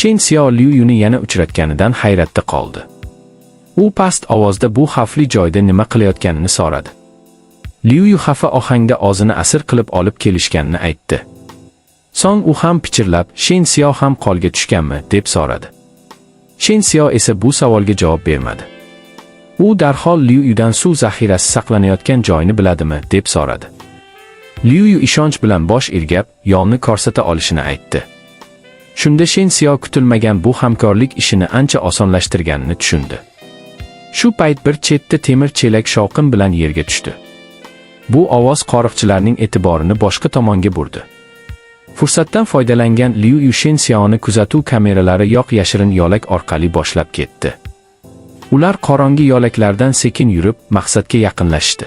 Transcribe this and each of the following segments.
Shen Xiao Liu Yuni yana uchratganidan hayratda qoldi. U past ovozda bu xavfli joyda nima qilayotganini so'radi. Liu Yu xafa ohangda o'zini asir qilib olib kelishganini aytdi. So'ng u ham pichirlab, Shen Xiao ham qolga tushganmi deb so'radi. Shen Xiao esa bu savolga javob bermadi. U darhol Liu Yudan suv zaxirasi saqlanayotgan joyni biladimi deb so'radi. Liu Yu ishonch bilan bosh irgab, yo'lni ko'rsata olishini aytdi. Shunda Shen Xiao kutilmagan bu hamkorlik ishini ancha osonlashtirganini tushundi. Shu payt bir chetda temir chelak shovqin bilan yerga tushdi. Bu ovoz qoriqchilarning e'tiborini boshqa tomonga burdi. Fursatdan foydalangan Liu Yu Shen Xiaoni kuzatuv kameralari yoq yashirin yo'lak orqali boshlab ketdi. Ular qorong'i yo'laklardan sekin yurib, maqsadga yaqinlashdi.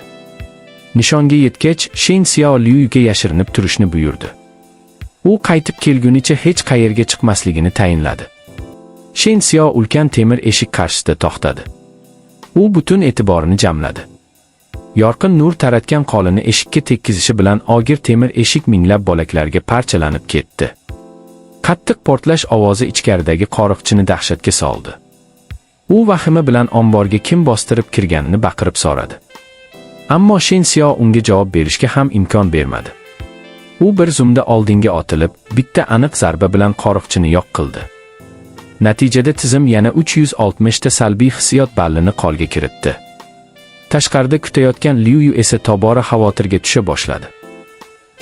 Nishonga yetgach, Shen Xiao Liu Yuga yashirinib turishni buyurdi. U qaytib kelgunicha hech qayerga chiqmasligini tayinladi. Shen Xiao ulkan temir eshik qarshisida to'xtadi. U butun e'tiborini jamladi. Yorqin nur taratgan qo'lini eshikka tekkizishi bilan og'ir temir eshik minglab bo'laklarga parchalanib ketdi. Qattiq portlash ovozi ichkaridagi qoriqchini dahshatga soldi. U vahima bilan omborga kim bostirib kirganini baqirib so'radi. Ammo Shen Xiao unga javob berishga ham imkon bermadi. U bir zumda oldinga otilib, bitta aniq zarba bilan qoriqchini yo'q qildi. Natijada tizim yana 360 ta salbiy hissiyot ballini qo'lga kiritdi. Tashqarida kutayotgan Liu Yu esa tobora xavotirga tusha boshladi.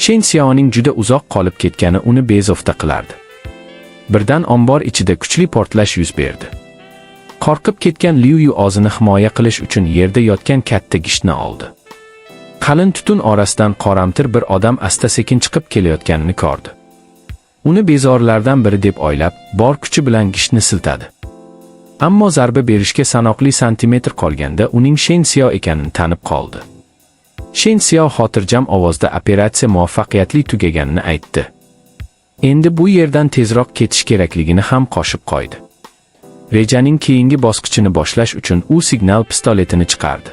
Shen Xiaoning juda uzoq qolib ketgani uni bezovta qilardi. Birdan ombor ichida kuchli portlash yuz berdi. Qo'rqib ketgan Liu Yu o'zini himoya qilish uchun yerda yotgan katta gishtni oldi. Qalin tutun orasidan qoramtir bir odam asta-sekin chiqib kelayotganini ko'rdi. Uni bezorilardan biri deb o'ylab, bor kuchi bilan gishtni siltadi. Ammo zarba berishga sanoqli santimetr qolganda uning Shen Xiao ekanini tanib qoldi. Shen Xiao xotirjam ovozda operatsiya muvaffaqiyatli tugaganini aytdi. Endi bu yerdan tezroq ketish kerakligini ham qo'shib qo'ydi. Rejaning keyingi bosqichini boshlash uchun u signal pistoletini chiqardi.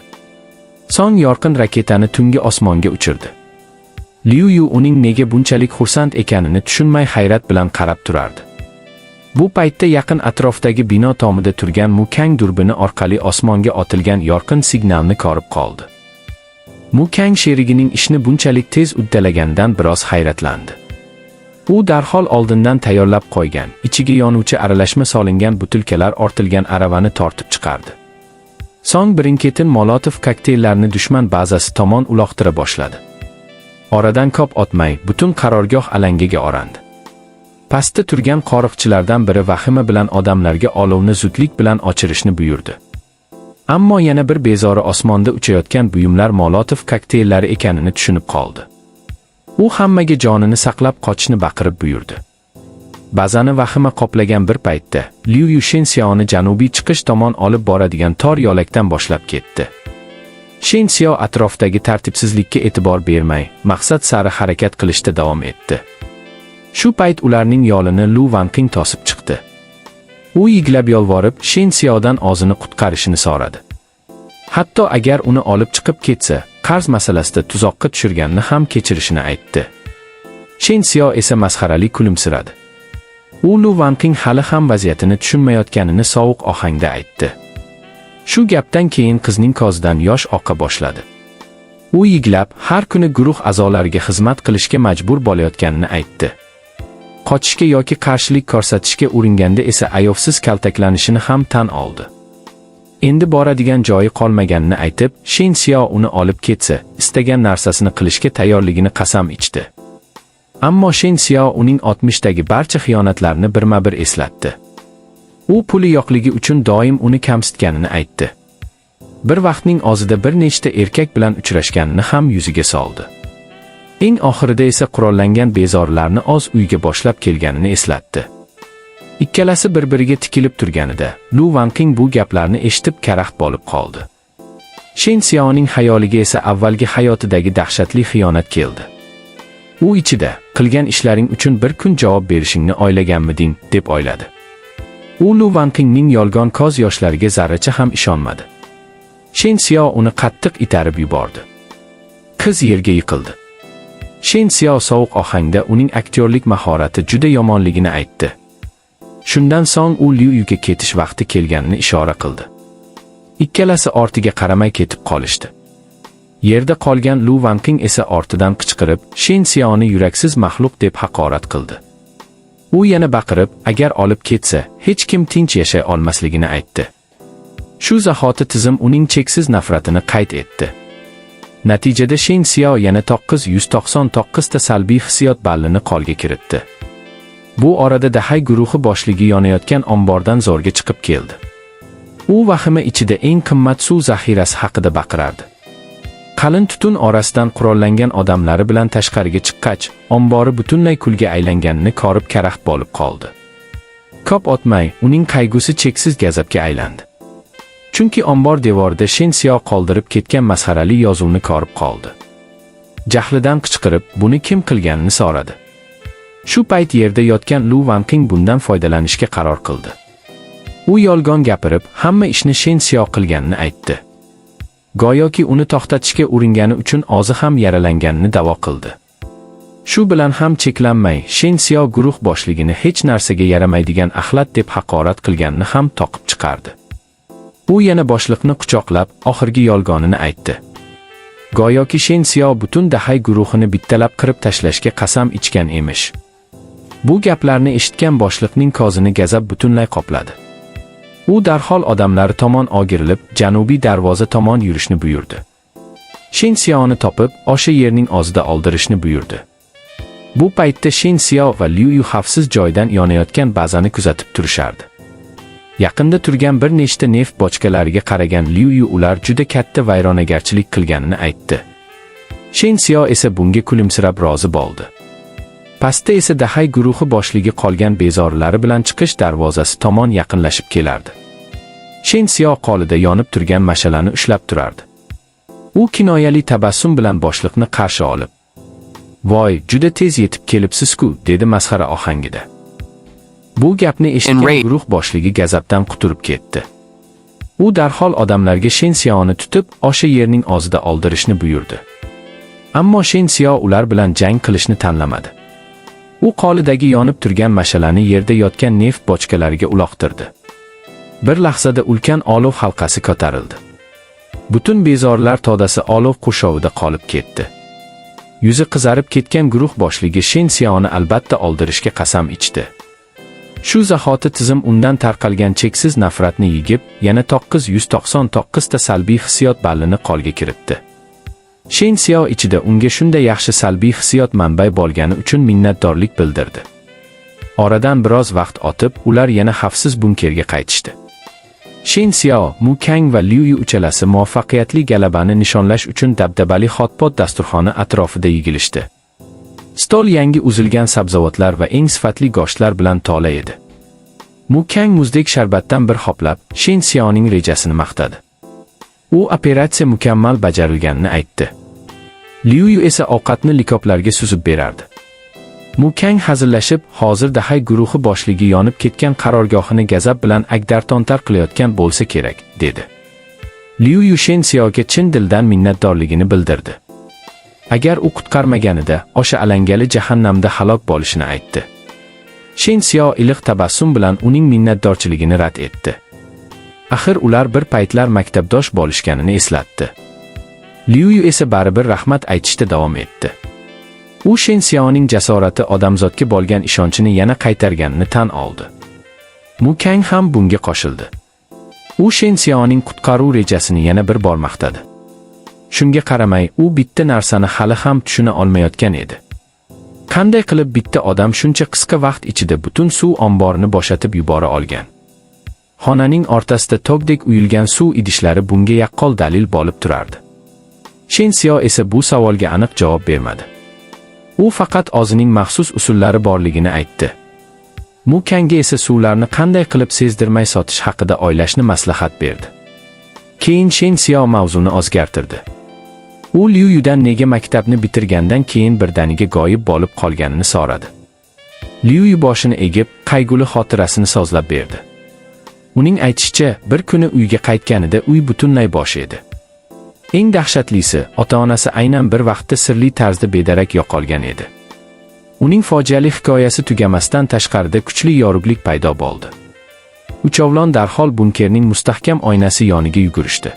So'ng yorqin raketani tungi osmonga uchirdi. Liu Yu uning nega bunchalik xursand ekanini tushunmay hayrat bilan qarab turardi. Bu paytda yaqin atrofdagi bino tomida turgan Mukang durbini orqali osmonga otilgan yorqin signalni ko'rib qoldi. Mukang sherigining ishni bunchalik tez uddalaganidan biroz hayratlandi. U darhol oldindan tayyorlab qo'ygan, ichiga yonuvchi aralashma solingan butilkalar ortilgan aravani tortib chiqardi. So'ng birin-ketin Molotov kokteyllarini dushman bazasi tomon uloqtira boshladi. Oradan ko'p o'tmay, butun qarorgoh alangaga orandi. Pastda turgan qoriqchilardan biri vahima bilan odamlarga olovni zudlik bilan o'chirishni buyurdi. Ammo yana bir bezori osmonda uchayotgan buyumlar Molotov kokteyllari ekanini tushunib qoldi. U hammaga jonini saqlab qochishni baqirib buyurdi. Bazani vahima qoplagan bir paytda, Liu Yu Shen Xiaoni janubiy chiqish tomon olib boradigan tor yo'lakdan boshlab ketdi. Shen Xiao atrofdagi tartibsizlikka e'tibor bermay, maqsad sari harakat qilishda davom etdi. Shu payt ularning yo'lini Lu Wanqing to'sib chiqdi. U yiglab yolvorib, Shen Xiaodan o'zini qutqarishini so'radi. Hatto agar uni olib chiqib ketsa, qarz masalasida tuzoqqa tushirganini ham kechirishini aytdi. Shen Xiao esa masxarali kulimsiradi. U Lu Wanqing hali ham vaziyatini tushunmayotganini sovuq ohangda aytdi. Shu gapdan keyin qizning ko'zidan yosh oqa boshladi. U yiglab, har kuni guruh a'zolariga xizmat qilishga majbur bo'layotganini aytdi. Qochishga yoki qarshilik ko'rsatishga uringanda esa ayovsiz kaltaklanishini ham tan oldi. Endi boradigan joyi qolmaganini aytib, Shen Xiao uni olib ketsa, istagan narsasini qilishga tayyorligini qasam ichdi. Ammo Shen Xiao uning 60dagi barcha xiyonatlarni birma-bir eslatdi. U puli yo'qligi uchun doim uni kamsitganini aytdi. Bir vaqtning o'zida bir nechta erkak bilan uchrashganini ham yuziga soldi. Eng oxirida esa qurollangan bezorilarni o'z uyiga boshlab kelganini eslatdi. Ikkalasi bir-biriga tikilib turganida, Lu Wanqing bu gaplarni eshitib karaxt bo'lib qoldi. Shen Xiaoning xayoliga esa avvalgi hayotidagi dahshatli xiyonat keldi. U ichida, qilgan ishlaring uchun bir kun javob berishingni o'ylaganmiding, deb o'yladi. U Lu Wanqingning yolg'on ko'z yoshlariga zarracha ham ishonmadi. Shen Xiao uni qattiq itarib yubordi. Qiz yerga yiqildi. Shen Xiao sovuq ohangda uning aktyorlik mahorati juda yomonligini aytdi. Shundan so'ng u Liu Yuga ketish vaqti kelganini ishora qildi. Ikkalasi ortiga qaramay ketib qolishdi. Yerda qolgan Lu Wanqing esa ortidan qichqirib, Shen Xiaoni yuraksiz maxluq deb haqorat qildi. U yana baqirib, agar olib ketsa, hech kim tinch yashay olmasligini aytdi. Shu zahoti tizim uning cheksiz nafratini qayd etdi. Natijada Shen Xiao yana 999 ta salbiy hissiyot ballini qo'lga kiritdi. Bu orada Dahay guruhi boshlig'i yonayotgan ombordan zo'rga chiqib keldi. U vahima ichida eng qimmat suv zaxirasi haqida baqirardi. Qalin tutun orasidan qurollangan odamlari bilan tashqariga chiqqach, ombori butunlay kulga aylanganini ko'rib karaxt bo'lib qoldi. Ko'p o'tmay, uning qayg'usi cheksiz gazabga aylandi. Chunki ombor devorida Shen Xiao qoldirib ketgan masxarali yozuvni ko'rib qoldi. Jahlidan qichqirib, buni kim qilganini so'radi. Shu payt yerda yotgan Lu Wanqing bundan foydalanishga qaror qildi. U yolg'on gapirib, hamma ishni Shen Xiao qilganini aytdi. Go'yoki uni to'xtatishga uringani uchun o'zi ham yaralanganini da'vo qildi. Shu bilan ham cheklanmay, Shen Xiao guruh boshlig'ini hech narsaga yaramaydigan axlat deb haqorat qilganini ham to'qib chiqardi. U yana boshliqni quchoqlab, oxirgi yolg'onini aytdi. Go'yoki Shen Xiao butun Dahay guruhini bittalab qirib tashlashga qasam ichgan emish. Bu gaplarni eshitgan boshliqning ko'zini gazab butunlay qopladi. U darhol odamlari tomon o'girilib, janubiy darvoza tomon yurishni buyurdi. Shen Xiaoni topib, o'sha yerning o'zida oldirishni buyurdi. Bu paytda Shen Xiao va Liu Yu xavfsiz joydan yonayotgan bazani kuzatib turishardi. Yaqinda turgan bir nechta neft bochkalariga qaragan Liu Yu ular juda katta vayronagarchilik qilganini aytdi. Shen Xiao esa bunga kulimsirab rozi bo'ldi. Pastda esa Dahay guruhi boshlig'i qolgan bezorlari bilan chiqish darvozasi tomon yaqinlashib kelardi. Shen Xiao qo'lida yonib turgan mashalani ushlab turardi. U kinoyali tabassum bilan boshliqni qarshi olib, "Voy, juda tez yetib kelibsiz-ku", dedi masxara ohangida. Bu gapni eshitgan guruh boshlig'i gazabdan quturib ketdi. U darhol odamlarga Shen Xiaoni tutib, o'sha yerning o'zida oldirishni buyurdi. Ammo Shen Xiao ular bilan jang qilishni tanlamadi. U qo'lidagi yonib turgan mashalani yerda yotgan neft bochkalariga uloqtirdi. Bir lahzada ulkan olov halqasi ko'tarildi. Butun bezorlar to'dasi olov qurshovida qolib ketdi. Yuzi qizarib ketgan guruh boshlig'i Shen Xiaoni albatta oldirishga qasam ichdi. Shu zahoti tizim undan tarqalgan cheksiz nafratni yigib, yana 999 ta salbiy hissiyot ballini qo'lga kiritdi. Shen Xiao ichida unga shunday yaxshi salbiy hissiyot manbai bo'lgani uchun minnatdorlik bildirdi. Oradan biroz vaqt o'tib, ular yana xavfsiz bunkerga qaytishdi. Shen Xiao, Mu Kang va Liu Yu uchalasi muvaffaqiyatli galabani nishonlash uchun dabdabali hotpot dasturxoni atrofida yigilishdi. Stol yangi uzilgan sabzavotlar va eng sifatli go'shtlar bilan to'la edi. Mu Kang muzdek sharbatdan bir hoplab, Shen Xiaoning rejasini maqtadi. U operatsiya mukammal bajarilganini aytdi. Liu Yu esa ovqatni likoplarga suzib berardi. Mu Kang hazillashib, hozir Dahay guruhi boshlig'i yonib ketgan qarorgohini gazab bilan agdar-tontar qilayotgan bo'lsa kerak, dedi. Liu Yu Shen Xiaoga chin dildan minnatdorligini bildirdi. Agar u qutqarmaganida, o'sha alangali jahannamda halok bo'lishini aytdi. Shen Xiao iliq tabassum bilan uning minnatdorchiligini rad etdi. Axir ular bir paytlar maktabdosh bo'lishganini eslatdi. Liu Yu esa baribir rahmat aytishda davom etdi. U Shen Xiaoning jasorati odamzodga bo'lgan ishonchini yana qaytarganini tan oldi. Mu Kang ham bunga qo'shildi. U Shen Xiaoning qutqaruv rejasini yana bir bor maqtadi. Shunga qaramay, u bitta narsani hali ham tushuna olmayotgan edi. Qanday qilib bitta odam shuncha qisqa vaqt ichida butun suv omborini bo'shatib yubora olgan? Xonaning o'rtasida tog'dek uyilgan suv idishlari bunga yaqqol dalil bo'lib turardi. Shen Xiao esa bu savolga aniq javob bermadi. U faqat o'zining maxsus usullari borligini aytdi. Mu Kangga esa suvlarni qanday qilib sezdirmay sotish haqida o'ylashni maslahat berdi. Keyin Shen Xiao mavzuni o'zgartirdi. U Liu Yudan nega maktabni bitirgandan keyin birdaniga g'oyib bo'lib qolganini so'radi. Liu Yu boshini egib, qayg'uli xotirasini so'zlab berdi. Uning aytishicha, bir kuni uyga qaytganida uy butunlay bo'sh edi. Eng dahshatlisi, ota-onasi aynan bir vaqtda sirli tarzda bedarak yo'qolgan edi. Uning fojiali hikoyasi tugamasdan tashqarida kuchli yorug'lik paydo bo'ldi. Uchovlon darhol bunkerning mustahkam oynasi yoniga yugurishdi.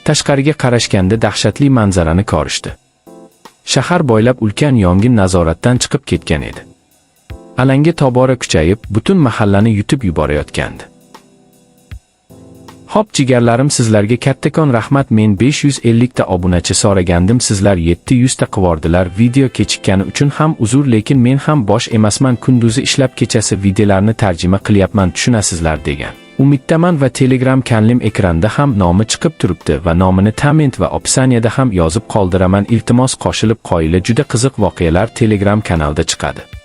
Tashqariga qarashganda dahshatli manzarani ko'rishdi. Shahar bo'ylab ulkan yong'in nazoratdan chiqib ketgan edi. Alanga tobora kuchayib, butun mahallani yutib yuborayotgandi. Hop jigarlarim, sizlarga kattakon rahmat. Men 550 ta obunachi so'ragandim, sizlar 700 ta qivordilar. Video kechikkani uchun ham uzr, lekin men ham bosh emasman, kunduzi ishlab kechasi videolarni tarjima qilyapman, tushunasizlar degan. Umiddaman va Telegram kanalim ekranda ham nomi chiqib turibdi va nomini komment va opsaniyada ham yozib qoldiraman. Iltimos, qo'shilib qo'yinglar, juda qiziq voqealar Telegram kanalda chiqadi.